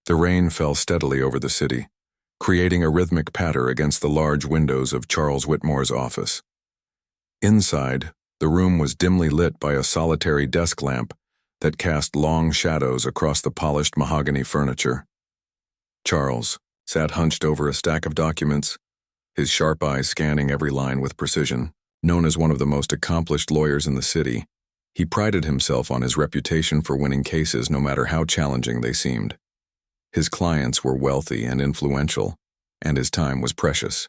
The rain fell steadily over the city, creating a rhythmic patter against the large windows of Charles Whitmore's office. Inside, the room was dimly lit by a solitary desk lamp that cast long shadows across the polished mahogany furniture. Charles sat hunched over a stack of documents, his sharp eyes scanning every line with precision. Known as one of the most accomplished lawyers in the city, he prided himself on his reputation for winning cases no matter how challenging they seemed. His clients were wealthy and influential, and his time was precious.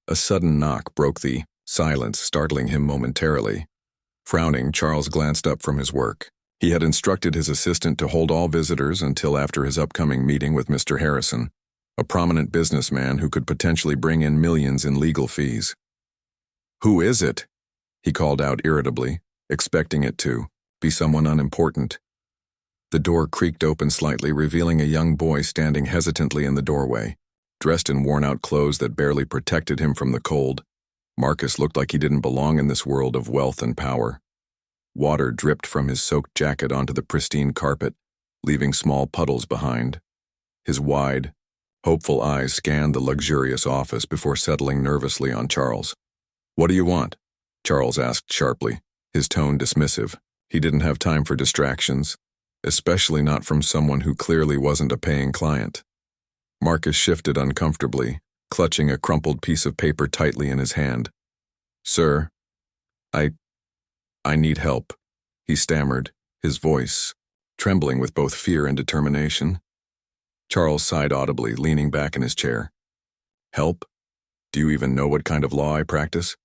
A sudden knock broke the silence, startling him momentarily. Frowning, Charles glanced up from his work. He had instructed his assistant to hold all visitors until after his upcoming meeting with Mr. Harrison, a prominent businessman who could potentially bring in millions in legal fees. "Who is it?" he called out irritably, expecting it to be someone unimportant. The door creaked open slightly, revealing a young boy standing hesitantly in the doorway. Dressed in worn-out clothes that barely protected him from the cold, Marcus looked like he didn't belong in this world of wealth and power. Water dripped from his soaked jacket onto the pristine carpet, leaving small puddles behind. His wide, hopeful eyes scanned the luxurious office before settling nervously on Charles. "What do you want?" Charles asked sharply, his tone dismissive. He didn't have time for distractions, especially not from someone who clearly wasn't a paying client. Marcus shifted uncomfortably, clutching a crumpled piece of paper tightly in his hand. "Sir, I need help," he stammered, his voice trembling with both fear and determination. Charles sighed audibly, leaning back in his chair. "Help? Do you even know what kind of law I practice?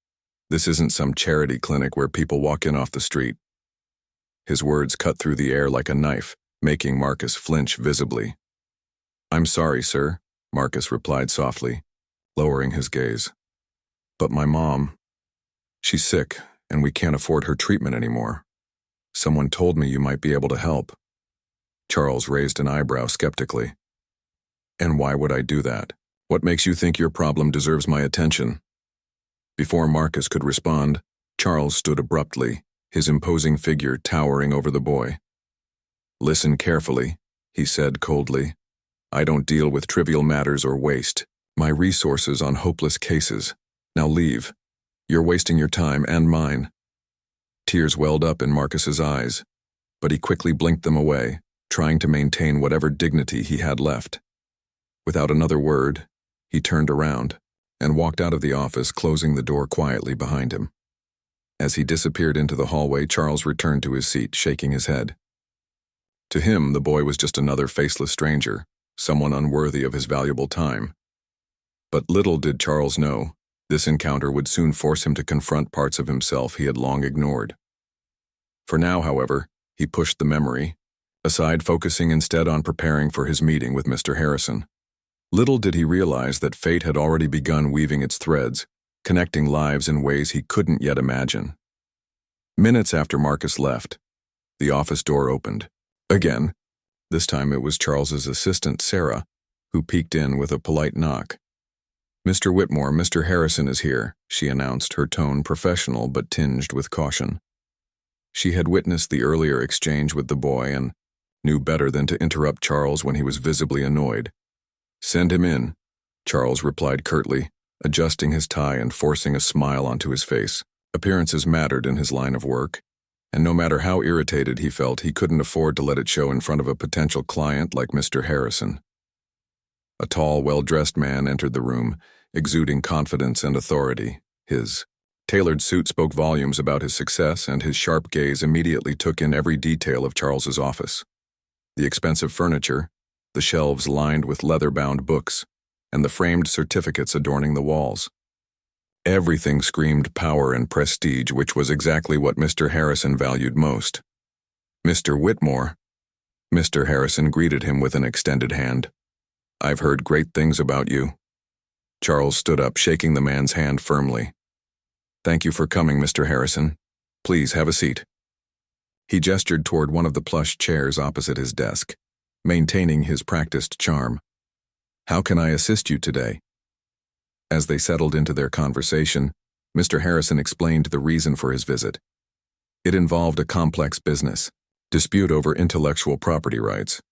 This isn't some charity clinic where people walk in off the street." His words cut through the air like a knife, making Marcus flinch visibly. "I'm sorry, sir," Marcus replied softly, lowering his gaze. "But my mom, she's sick, and we can't afford her treatment anymore. Someone told me you might be able to help." Charles raised an eyebrow skeptically. "And why would I do that? What makes you think your problem deserves my attention?" Before Marcus could respond, Charles stood abruptly, his imposing figure towering over the boy. "Listen carefully," he said coldly. "I don't deal with trivial matters or waste my resources on hopeless cases. Now leave. You're wasting your time and mine." Tears welled up in Marcus's eyes, but he quickly blinked them away, trying to maintain whatever dignity he had left. Without another word, he turned around and walked out of the office, closing the door quietly behind him. As he disappeared into the hallway, Charles returned to his seat, shaking his head. To him, the boy was just another faceless stranger, someone unworthy of his valuable time. But little did Charles know, this encounter would soon force him to confront parts of himself he had long ignored. For now, however, he pushed the memory aside, focusing instead on preparing for his meeting with Mr. Harrison. Little did he realize that fate had already begun weaving its threads, connecting lives in ways he couldn't yet imagine. Minutes after Marcus left, the office door opened. Again, this time it was Charles's assistant, Sarah, who peeked in with a polite knock. "Mr. Whitmore, Mr. Harrison is here," she announced, her tone professional but tinged with caution. She had witnessed the earlier exchange with the boy and knew better than to interrupt Charles when he was visibly annoyed. "Send him in," Charles replied curtly, adjusting his tie and forcing a smile onto his face. Appearances mattered in his line of work, and no matter how irritated he felt, he couldn't afford to let it show in front of a potential client like Mr. Harrison. A tall, well-dressed man entered the room, exuding confidence and authority. His tailored suit spoke volumes about his success, and his sharp gaze immediately took in every detail of Charles's office. The expensive furniture, the shelves lined with leather-bound books, and the framed certificates adorning the walls. Everything screamed power and prestige, which was exactly what Mr. Harrison valued most. "Mr. Whitmore," Mr. Harrison greeted him with an extended hand. "I've heard great things about you." Charles stood up, shaking the man's hand firmly. "Thank you for coming, Mr. Harrison. Please have a seat." He gestured toward one of the plush chairs opposite his desk, maintaining his practiced charm. "How can I assist you today?" As they settled into their conversation, Mr. Harrison explained the reason for his visit. It involved a complex business dispute over intellectual property rights.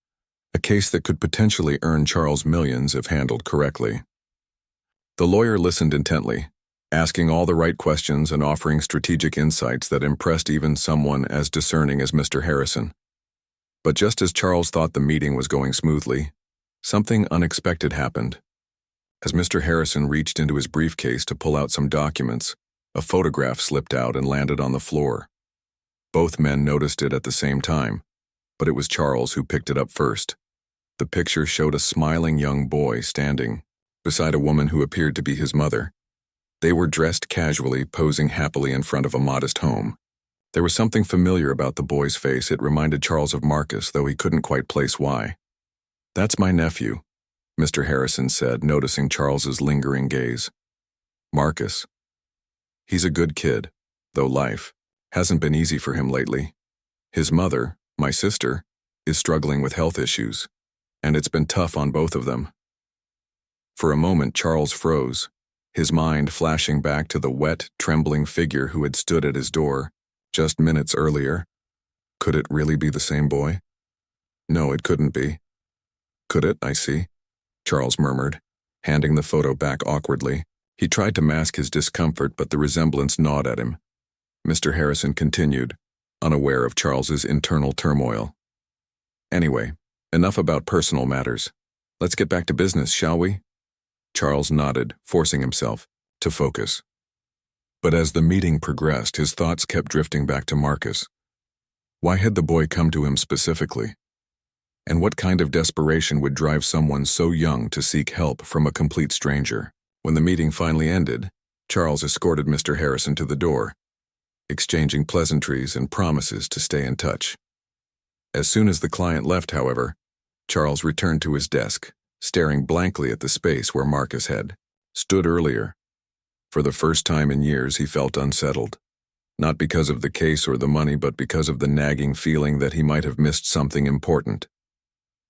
a case that could potentially earn Charles millions if handled correctly. The lawyer listened intently, asking all the right questions and offering strategic insights that impressed even someone as discerning as Mr. Harrison. But just as Charles thought the meeting was going smoothly, something unexpected happened. As Mr. Harrison reached into his briefcase to pull out some documents, a photograph slipped out and landed on the floor. Both men noticed it at the same time, but it was Charles who picked it up first. The picture showed a smiling young boy standing beside a woman who appeared to be his mother. They were dressed casually, posing happily in front of a modest home. There was something familiar about the boy's face. It reminded Charles of Marcus, though he couldn't quite place why. "That's my nephew," Mr. Harrison said, noticing Charles's lingering gaze. "Marcus. He's a good kid, though life hasn't been easy for him lately. His mother, my sister, is struggling with health issues, and it's been tough on both of them." For a moment, Charles froze, his mind flashing back to the wet, trembling figure who had stood at his door just minutes earlier. Could it really be the same boy? No, it couldn't be. "Could it? I see," Charles murmured, handing the photo back awkwardly. He tried to mask his discomfort, but the resemblance gnawed at him. Mr. Harrison continued, unaware of Charles's internal turmoil. "Anyway, enough about personal matters. Let's get back to business, shall we?" Charles nodded, forcing himself to focus. But as the meeting progressed, his thoughts kept drifting back to Marcus. Why had the boy come to him specifically? And what kind of desperation would drive someone so young to seek help from a complete stranger? When the meeting finally ended, Charles escorted Mr. Harrison to the door, exchanging pleasantries and promises to stay in touch. As soon as the client left, however, Charles returned to his desk, staring blankly at the space where Marcus had stood earlier. For the first time in years, he felt unsettled, not because of the case or the money, but because of the nagging feeling that he might have missed something important.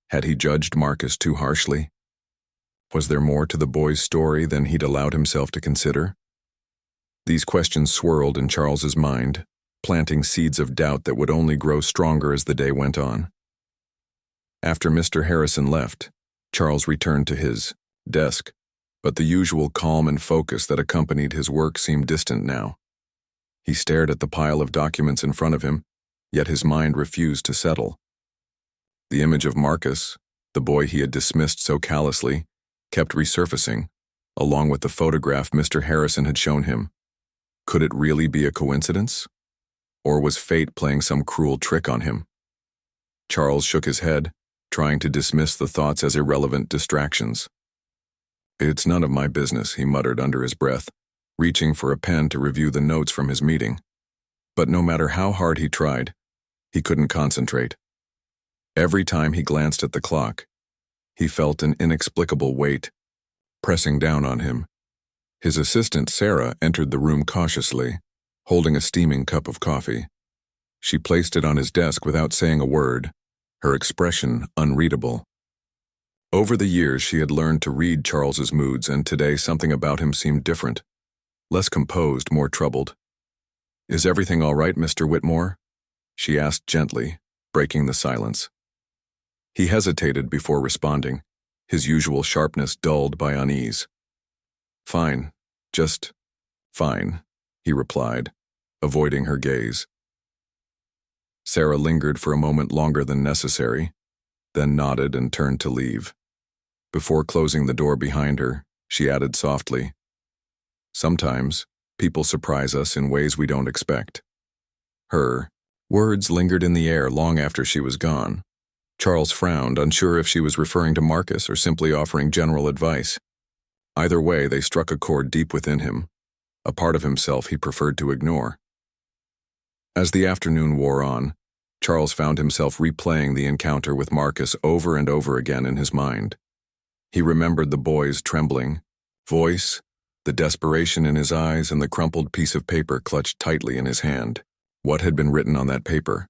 Had he judged Marcus too harshly? Was there more to the boy's story than he'd allowed himself to consider? These questions swirled in Charles's mind, planting seeds of doubt that would only grow stronger as the day went on. After Mr. Harrison left, Charles returned to his desk, but the usual calm and focus that accompanied his work seemed distant now. He stared at the pile of documents in front of him, yet his mind refused to settle. The image of Marcus, the boy he had dismissed so callously, kept resurfacing, along with the photograph Mr. Harrison had shown him. Could it really be a coincidence? Or was fate playing some cruel trick on him? Charles shook his head, trying to dismiss the thoughts as irrelevant distractions. "It's none of my business," he muttered under his breath, reaching for a pen to review the notes from his meeting. But no matter how hard he tried, he couldn't concentrate. Every time he glanced at the clock, he felt an inexplicable weight pressing down on him. His assistant, Sarah, entered the room cautiously, holding a steaming cup of coffee. She placed it on his desk without saying a word, her expression unreadable. Over the years, she had learned to read Charles's moods, and today something about him seemed different, less composed, more troubled. "Is everything all right, Mr. Whitmore?" she asked gently, breaking the silence. He hesitated before responding, his usual sharpness dulled by unease. "Fine, just fine," he replied, avoiding her gaze. Sarah lingered for a moment longer than necessary, then nodded and turned to leave. Before closing the door behind her, she added softly, "Sometimes, people surprise us in ways we don't expect." Her words lingered in the air long after she was gone. Charles frowned, unsure if she was referring to Marcus or simply offering general advice. Either way, they struck a chord deep within him, a part of himself he preferred to ignore. As the afternoon wore on, Charles found himself replaying the encounter with Marcus over and over again in his mind. He remembered the boy's trembling voice, the desperation in his eyes, and the crumpled piece of paper clutched tightly in his hand. What had been written on that paper?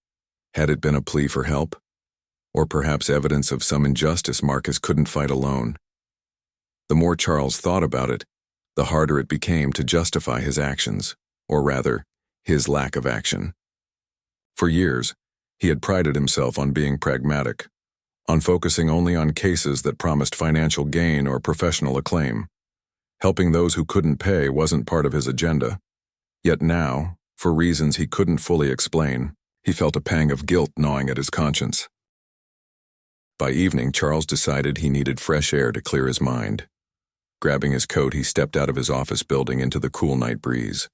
Had it been a plea for help? Or perhaps evidence of some injustice Marcus couldn't fight alone? The more Charles thought about it, the harder it became to justify his actions, or rather, his lack of action. For years, he had prided himself on being pragmatic, on focusing only on cases that promised financial gain or professional acclaim. Helping those who couldn't pay wasn't part of his agenda. Yet now, for reasons he couldn't fully explain, he felt a pang of guilt gnawing at his conscience. By evening, Charles decided he needed fresh air to clear his mind. Grabbing his coat, he stepped out of his office building into the cool night breeze.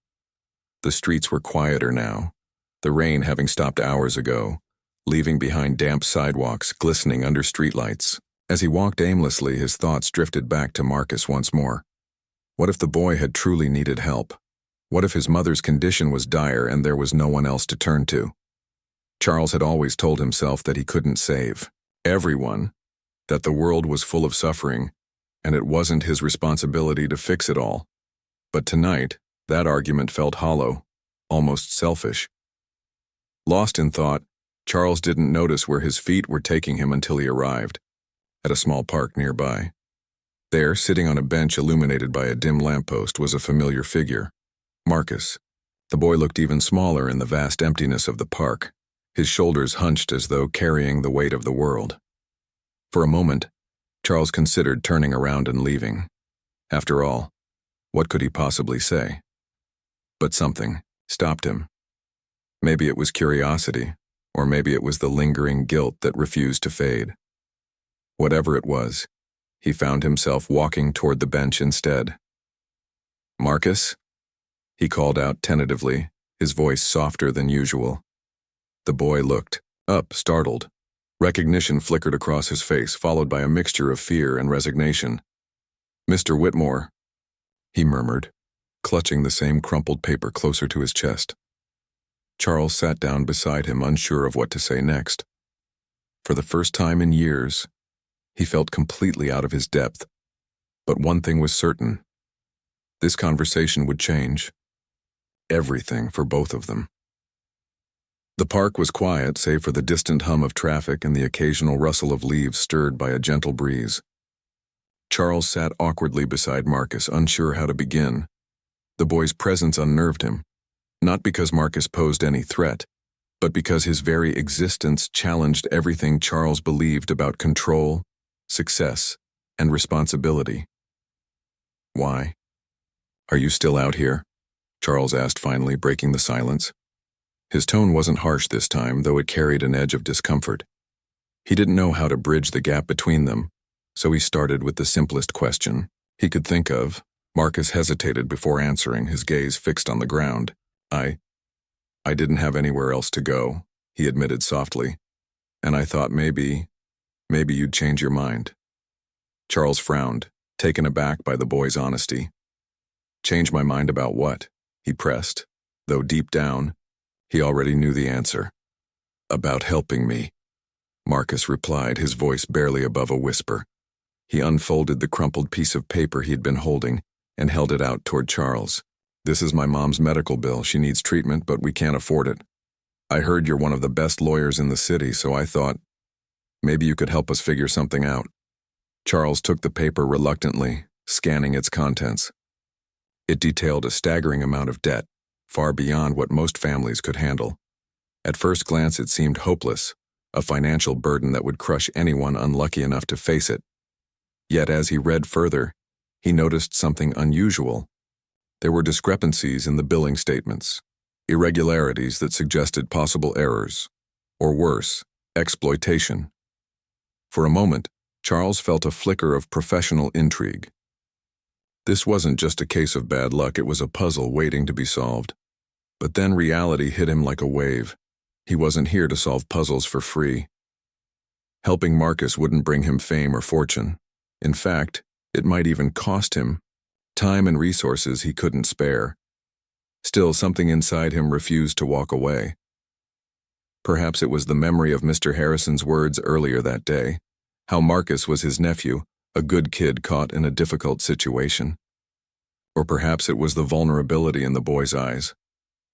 The streets were quieter now, the rain having stopped hours ago, leaving behind damp sidewalks glistening under streetlights. As he walked aimlessly, his thoughts drifted back to Marcus once more. What if the boy had truly needed help? What if his mother's condition was dire and there was no one else to turn to? Charles had always told himself that he couldn't save everyone, that the world was full of suffering, and it wasn't his responsibility to fix it all. But tonight, that argument felt hollow, almost selfish. Lost in thought, Charles didn't notice where his feet were taking him until he arrived at a small park nearby. There, sitting on a bench illuminated by a dim lamppost, was a familiar figure, Marcus. The boy looked even smaller in the vast emptiness of the park, his shoulders hunched as though carrying the weight of the world. For a moment, Charles considered turning around and leaving. After all, what could he possibly say? But something stopped him. Maybe it was curiosity, or maybe it was the lingering guilt that refused to fade. Whatever it was, he found himself walking toward the bench instead. "Marcus?" he called out tentatively, his voice softer than usual. The boy looked up, startled. Recognition flickered across his face, followed by a mixture of fear and resignation. "Mr. Whitmore," he murmured, clutching the same crumpled paper closer to his chest. Charles sat down beside him, unsure of what to say next. For the first time in years, he felt completely out of his depth. But one thing was certain. This conversation would change everything for both of them. The park was quiet, save for the distant hum of traffic and the occasional rustle of leaves stirred by a gentle breeze. Charles sat awkwardly beside Marcus, unsure how to begin. The boy's presence unnerved him, not because Marcus posed any threat, but because his very existence challenged everything Charles believed about control, success, and responsibility. "Why? Are you still out here?" Charles asked finally, breaking the silence. His tone wasn't harsh this time, though it carried an edge of discomfort. He didn't know how to bridge the gap between them, so he started with the simplest question he could think of. Marcus hesitated before answering, his gaze fixed on the ground. I didn't have anywhere else to go," he admitted softly. "And I thought maybe you'd change your mind." Charles frowned, taken aback by the boy's honesty. "Change my mind about what?" he pressed, though deep down, he already knew the answer. "About helping me," Marcus replied, his voice barely above a whisper. He unfolded the crumpled piece of paper he'd been holding and held it out toward Charles. "This is my mom's medical bill. She needs treatment, but we can't afford it. I heard you're one of the best lawyers in the city, so I thought maybe you could help us figure something out." Charles took the paper reluctantly, scanning its contents. It detailed a staggering amount of debt, far beyond what most families could handle. At first glance, it seemed hopeless, a financial burden that would crush anyone unlucky enough to face it. Yet as he read further, he noticed something unusual. There were discrepancies in the billing statements, irregularities that suggested possible errors, or worse, exploitation. For a moment, Charles felt a flicker of professional intrigue. This wasn't just a case of bad luck, it was a puzzle waiting to be solved. But then reality hit him like a wave. He wasn't here to solve puzzles for free. Helping Marcus wouldn't bring him fame or fortune. In fact, it might even cost him time and resources he couldn't spare. Still, something inside him refused to walk away. Perhaps it was the memory of Mr. Harrison's words earlier that day, how Marcus was his nephew, a good kid caught in a difficult situation. Or perhaps it was the vulnerability in the boy's eyes,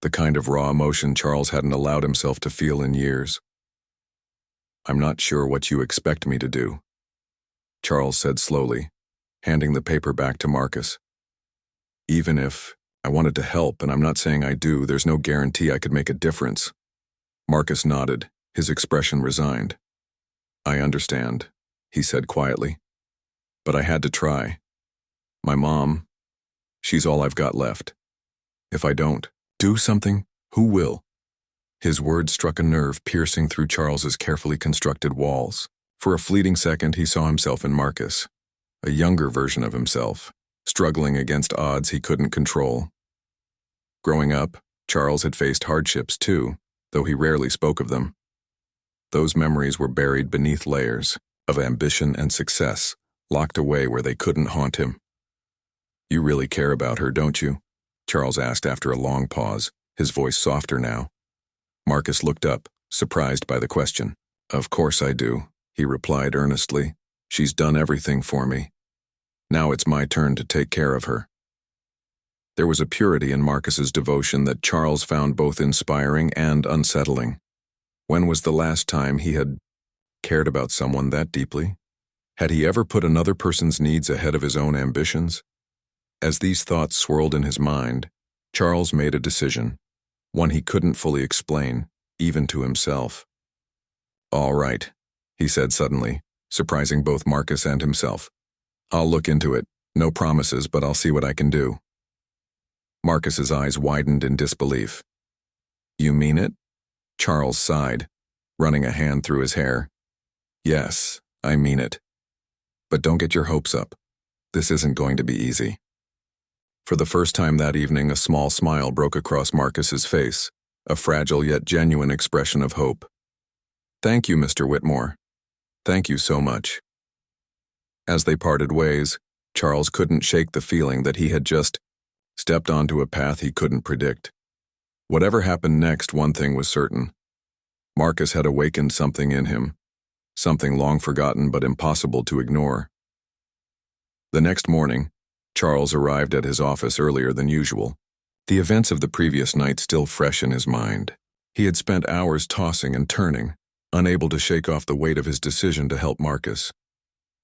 the kind of raw emotion Charles hadn't allowed himself to feel in years. "I'm not sure what you expect me to do," Charles said slowly, handing the paper back to Marcus. "Even if I wanted to help, and I'm not saying I do, there's no guarantee I could make a difference." Marcus nodded, his expression resigned. I understand, he said quietly. But I had to try. My mom, she's all I've got left. If I don't do something, who will? His words struck a nerve piercing through Charles's carefully constructed walls. For a fleeting second, he saw himself in Marcus, a younger version of himself, struggling against odds he couldn't control. Growing up, Charles had faced hardships too, though he rarely spoke of them. Those memories were buried beneath layers of ambition and success, locked away where they couldn't haunt him. You really care about her, don't you? Charles asked after a long pause, his voice softer now. Marcus looked up, surprised by the question. Of course I do, he replied earnestly. She's done everything for me. Now it's my turn to take care of her. There was a purity in Marcus's devotion that Charles found both inspiring and unsettling. When was the last time he had cared about someone that deeply? Had he ever put another person's needs ahead of his own ambitions? As these thoughts swirled in his mind, Charles made a decision, one he couldn't fully explain, even to himself. All right, he said suddenly, surprising both Marcus and himself. I'll look into it. No promises, but I'll see what I can do. Marcus's eyes widened in disbelief. You mean it? Charles sighed, running a hand through his hair. Yes, I mean it. But don't get your hopes up. This isn't going to be easy. For the first time that evening, a small smile broke across Marcus's face, a fragile yet genuine expression of hope. Thank you, Mr. Whitmore. Thank you so much. As they parted ways, Charles couldn't shake the feeling that he had just stepped onto a path he couldn't predict. Whatever happened next, one thing was certain. Marcus had awakened something in him, something long forgotten but impossible to ignore. The next morning, Charles arrived at his office earlier than usual, the events of the previous night still fresh in his mind. He had spent hours tossing and turning, unable to shake off the weight of his decision to help Marcus.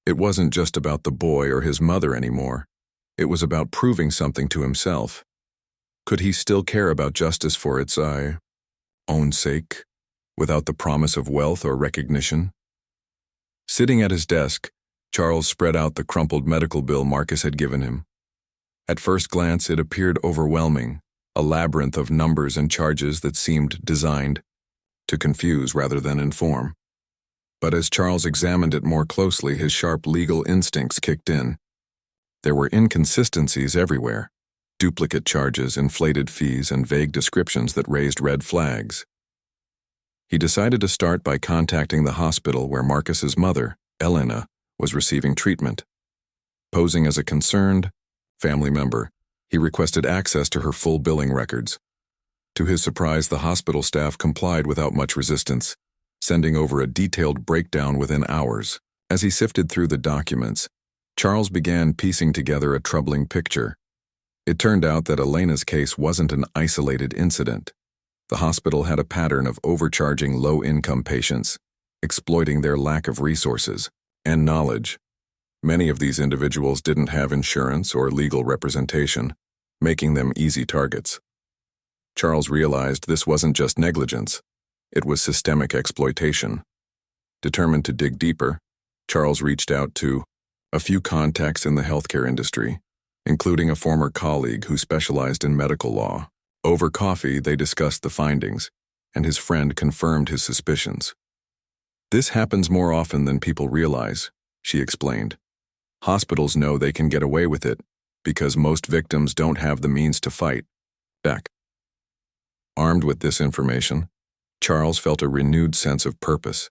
It wasn't just about the boy or his mother anymore. It was about proving something to himself. Could he still care about justice for its own sake, without the promise of wealth or recognition? Sitting at his desk, Charles spread out the crumpled medical bill Marcus had given him. At first glance, it appeared overwhelming, a labyrinth of numbers and charges that seemed designed to confuse rather than inform. But as Charles examined it more closely, his sharp legal instincts kicked in. There were inconsistencies everywhere, duplicate charges, inflated fees, and vague descriptions that raised red flags. He decided to start by contacting the hospital where Marcus's mother, Elena, was receiving treatment. Posing as a concerned family member, he requested access to her full billing records. To his surprise, the hospital staff complied without much resistance, sending over a detailed breakdown within hours. As he sifted through the documents, Charles began piecing together a troubling picture. It turned out that Elena's case wasn't an isolated incident. The hospital had a pattern of overcharging low-income patients, exploiting their lack of resources and knowledge. Many of these individuals didn't have insurance or legal representation, making them easy targets. Charles realized this wasn't just negligence, it was systemic exploitation. Determined to dig deeper, Charles reached out to a few contacts in the healthcare industry, including a former colleague who specialized in medical law. Over coffee, they discussed the findings, and his friend confirmed his suspicions. This happens more often than people realize, she explained. Hospitals know they can get away with it because most victims don't have the means to fight back. Armed with this information, Charles felt a renewed sense of purpose.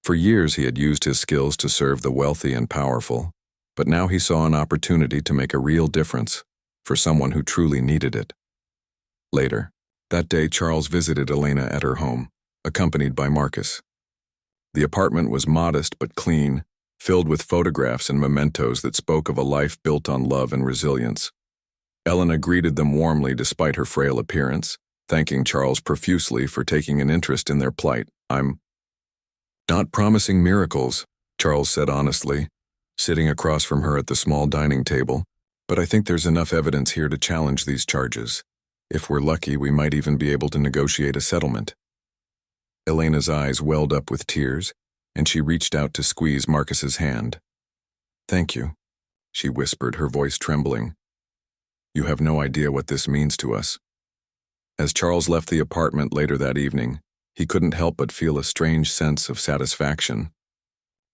For years he had used his skills to serve the wealthy and powerful, but now he saw an opportunity to make a real difference for someone who truly needed it. Later, that day, Charles visited Elena at her home, accompanied by Marcus. The apartment was modest but clean, filled with photographs and mementos that spoke of a life built on love and resilience. Elena greeted them warmly despite her frail appearance, thanking Charles profusely for taking an interest in their plight. I'm not promising miracles, Charles said honestly, sitting across from her at the small dining table, but I think there's enough evidence here to challenge these charges. If we're lucky, we might even be able to negotiate a settlement. Elena's eyes welled up with tears, and she reached out to squeeze Marcus's hand. "Thank you," she whispered, her voice trembling. "You have no idea what this means to us." As Charles left the apartment later that evening, he couldn't help but feel a strange sense of satisfaction.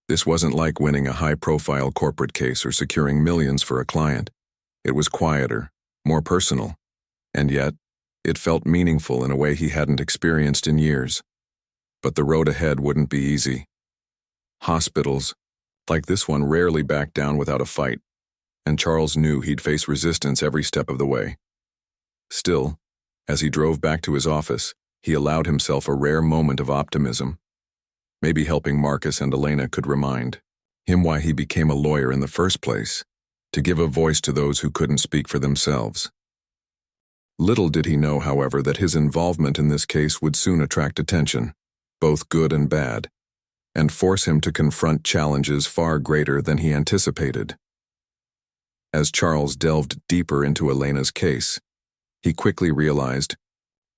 This wasn't like winning a high-profile corporate case or securing millions for a client. It was quieter, more personal, and yet, it felt meaningful in a way he hadn't experienced in years. But the road ahead wouldn't be easy. Hospitals, like this one, rarely backed down without a fight, and Charles knew he'd face resistance every step of the way. Still, as he drove back to his office, he allowed himself a rare moment of optimism. Maybe helping Marcus and Elena could remind him why he became a lawyer in the first place, to give a voice to those who couldn't speak for themselves. Little did he know, however, that his involvement in this case would soon attract attention, both good and bad, and force him to confront challenges far greater than he anticipated. As Charles delved deeper into Elena's case, he quickly realized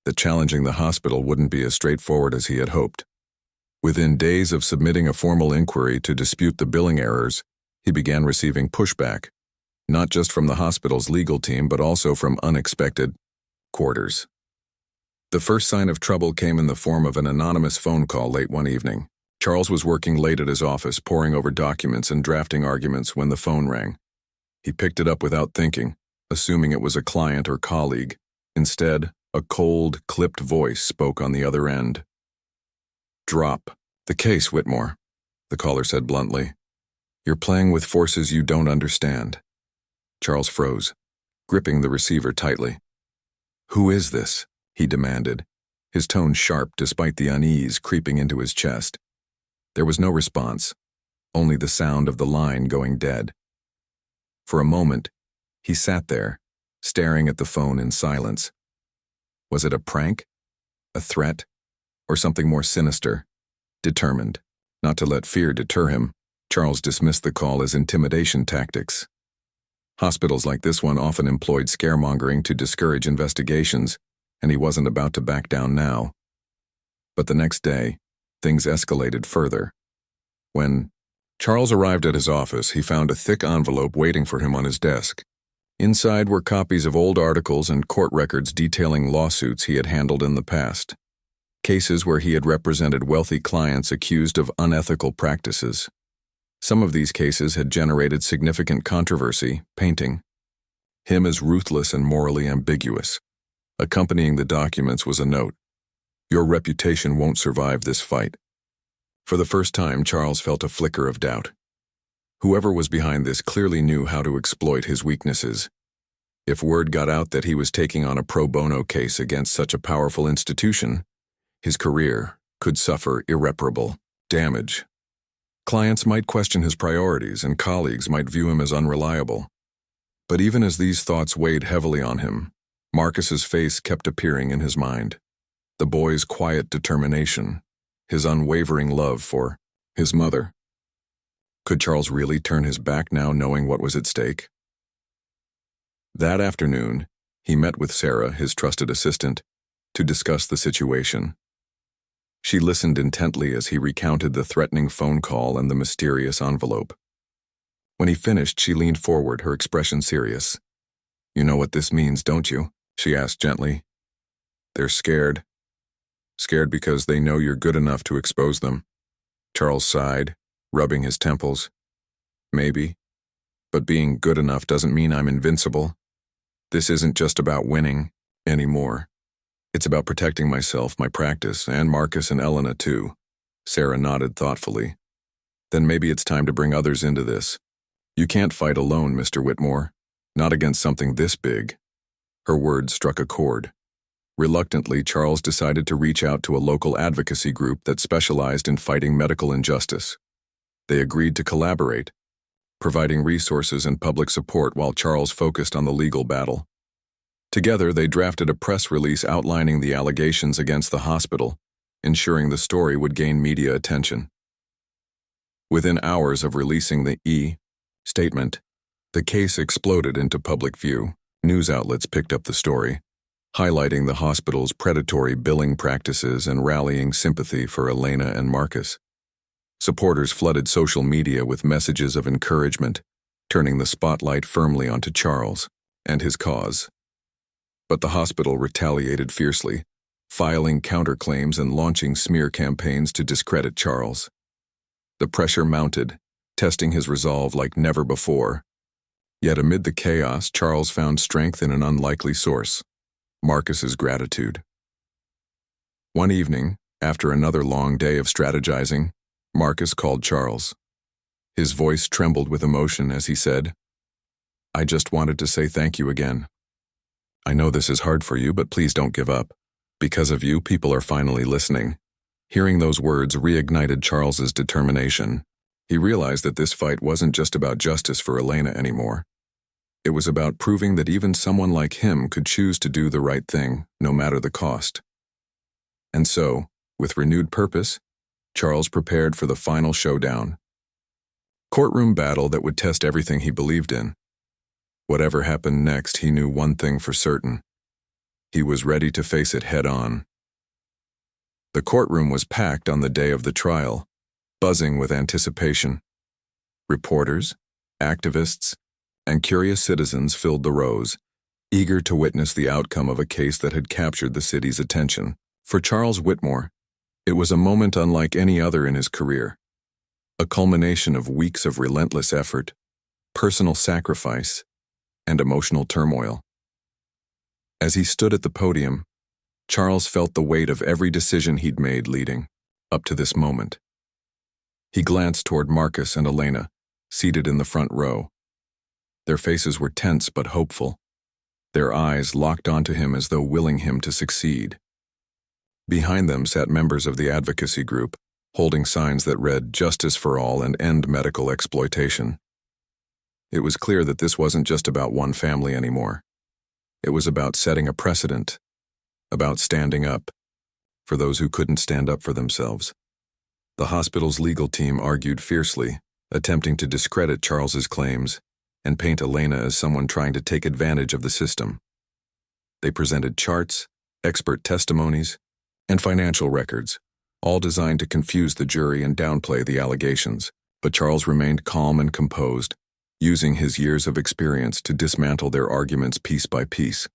that challenging the hospital wouldn't be as straightforward as he had hoped. Within days of submitting a formal inquiry to dispute the billing errors, he began receiving pushback, not just from the hospital's legal team but also from unexpected quarters. The first sign of trouble came in the form of an anonymous phone call late one evening. Charles was working late at his office, poring over documents and drafting arguments when the phone rang. He picked it up without thinking, assuming it was a client or colleague. Instead, a cold, clipped voice spoke on the other end. "Drop the case, Whitmore," the caller said bluntly. "You're playing with forces you don't understand." Charles froze, gripping the receiver tightly. "Who is this?" he demanded, his tone sharp despite the unease creeping into his chest. There was no response, only the sound of the line going dead. For a moment, he sat there, staring at the phone in silence. Was it a prank? A threat? Or something more sinister? Determined not to let fear deter him, Charles dismissed the call as intimidation tactics. Hospitals like this one often employed scaremongering to discourage investigations, and he wasn't about to back down now. But the next day, things escalated further. When Charles arrived at his office, he found a thick envelope waiting for him on his desk. Inside were copies of old articles and court records detailing lawsuits he had handled in the past. Cases where he had represented wealthy clients accused of unethical practices. Some of these cases had generated significant controversy, painting him as ruthless and morally ambiguous. Accompanying the documents was a note: "Your reputation won't survive this fight." For the first time, Charles felt a flicker of doubt. Whoever was behind this clearly knew how to exploit his weaknesses. If word got out that he was taking on a pro bono case against such a powerful institution, his career could suffer irreparable damage. Clients might question his priorities, and colleagues might view him as unreliable. But even as these thoughts weighed heavily on him, Marcus's face kept appearing in his mind. The boy's quiet determination, his unwavering love for his mother. Could Charles really turn his back now, knowing what was at stake? That afternoon, he met with Sarah, his trusted assistant, to discuss the situation. She listened intently as he recounted the threatening phone call and the mysterious envelope. When he finished, she leaned forward, her expression serious. "You know what this means, don't you?" she asked gently. "They're scared. Scared because they know you're good enough to expose them." Charles sighed, rubbing his temples. "Maybe. But being good enough doesn't mean I'm invincible. This isn't just about winning anymore. It's about protecting myself, my practice, and Marcus and Elena too." Sarah nodded thoughtfully. "Then maybe it's time to bring others into this. You can't fight alone, Mr. Whitmore. Not against something this big." Her words struck a chord. Reluctantly, Charles decided to reach out to a local advocacy group that specialized in fighting medical injustice. They agreed to collaborate, providing resources and public support while Charles focused on the legal battle. Together, they drafted a press release outlining the allegations against the hospital, ensuring the story would gain media attention. Within hours of releasing the statement, the case exploded into public view. News outlets picked up the story, highlighting the hospital's predatory billing practices and rallying sympathy for Elena and Marcus. Supporters flooded social media with messages of encouragement, turning the spotlight firmly onto Charles and his cause. But the hospital retaliated fiercely, filing counterclaims and launching smear campaigns to discredit Charles. The pressure mounted, testing his resolve like never before. Yet amid the chaos, Charles found strength in an unlikely source: Marcus's gratitude. One evening, after another long day of strategizing, Marcus called Charles. His voice trembled with emotion as he said, "I just wanted to say thank you again. I know this is hard for you, but please don't give up. Because of you, people are finally listening." Hearing those words reignited Charles's determination. He realized that this fight wasn't just about justice for Elena anymore. It was about proving that even someone like him could choose to do the right thing, no matter the cost. And so, with renewed purpose, Charles prepared for the final showdown. Courtroom battle that would test everything he believed in. Whatever happened next, he knew one thing for certain. He was ready to face it head-on. The courtroom was packed on the day of the trial, buzzing with anticipation. Reporters, activists, and curious citizens filled the rows, eager to witness the outcome of a case that had captured the city's attention. For Charles Whitmore, it was a moment unlike any other in his career, a culmination of weeks of relentless effort, personal sacrifice, and emotional turmoil. As he stood at the podium, Charles felt the weight of every decision he'd made leading up to this moment. He glanced toward Marcus and Elena, seated in the front row. Their faces were tense but hopeful, their eyes locked onto him as though willing him to succeed. Behind them sat members of the advocacy group, holding signs that read "Justice for All" and "End Medical Exploitation." It was clear that this wasn't just about one family anymore. It was about setting a precedent, about standing up for those who couldn't stand up for themselves. The hospital's legal team argued fiercely, attempting to discredit Charles's claims and paint Elena as someone trying to take advantage of the system. They presented charts, expert testimonies, and financial records, all designed to confuse the jury and downplay the allegations. But Charles remained calm and composed, using his years of experience to dismantle their arguments piece by piece.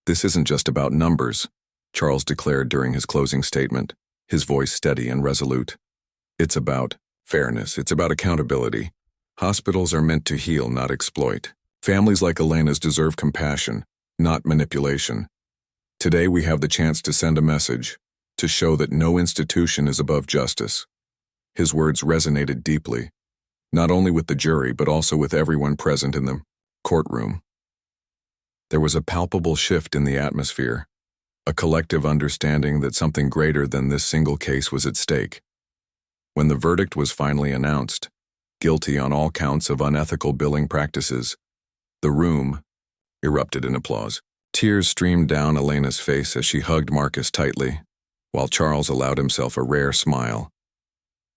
"This isn't just about numbers," Charles declared during his closing statement, his voice steady and resolute. "It's about fairness. It's about accountability. Hospitals are meant to heal, not exploit. Families like Elena's deserve compassion, not manipulation. Today we have the chance to send a message, to show that no institution is above justice." His words resonated deeply, not only with the jury but also with everyone present in the courtroom. There was a palpable shift in the atmosphere, a collective understanding that something greater than this single case was at stake. When the verdict was finally announced, guilty on all counts of unethical billing practices, the room erupted in applause. Tears streamed down Elena's face as she hugged Marcus tightly, while Charles allowed himself a rare smile.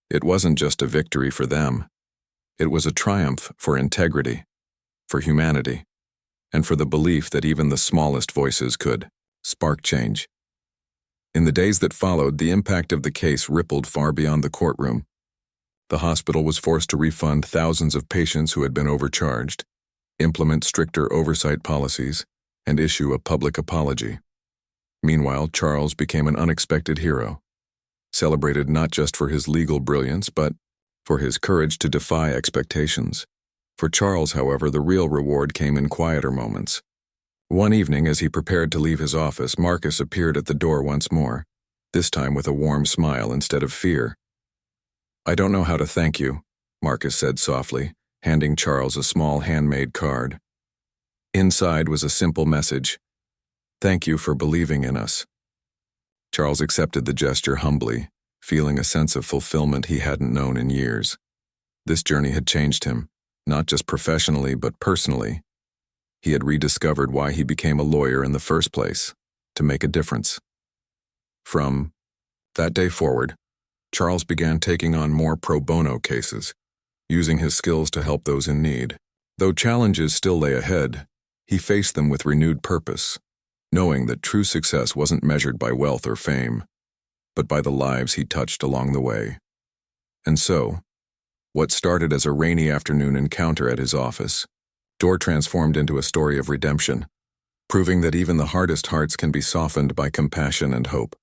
It wasn't just a victory for them. It was a triumph for integrity, for humanity, and for the belief that even the smallest voices could spark change. In the days that followed, the impact of the case rippled far beyond the courtroom. The hospital was forced to refund thousands of patients who had been overcharged, implement stricter oversight policies, and issue a public apology. Meanwhile, Charles became an unexpected hero, celebrated not just for his legal brilliance, but for his courage to defy expectations. For Charles, however, the real reward came in quieter moments. One evening, as he prepared to leave his office, Marcus appeared at the door once more, this time with a warm smile instead of fear. "I don't know how to thank you," Marcus said softly, handing Charles a small handmade card. Inside was a simple message: "Thank you for believing in us." Charles accepted the gesture humbly, feeling a sense of fulfillment he hadn't known in years. This journey had changed him, not just professionally but personally. He had rediscovered why he became a lawyer in the first place, to make a difference. From that day forward, Charles began taking on more pro bono cases, using his skills to help those in need. Though challenges still lay ahead, he faced them with renewed purpose, knowing that true success wasn't measured by wealth or fame, but by the lives he touched along the way. And so, what started as a rainy afternoon encounter at his office door transformed into a story of redemption, proving that even the hardest hearts can be softened by compassion and hope.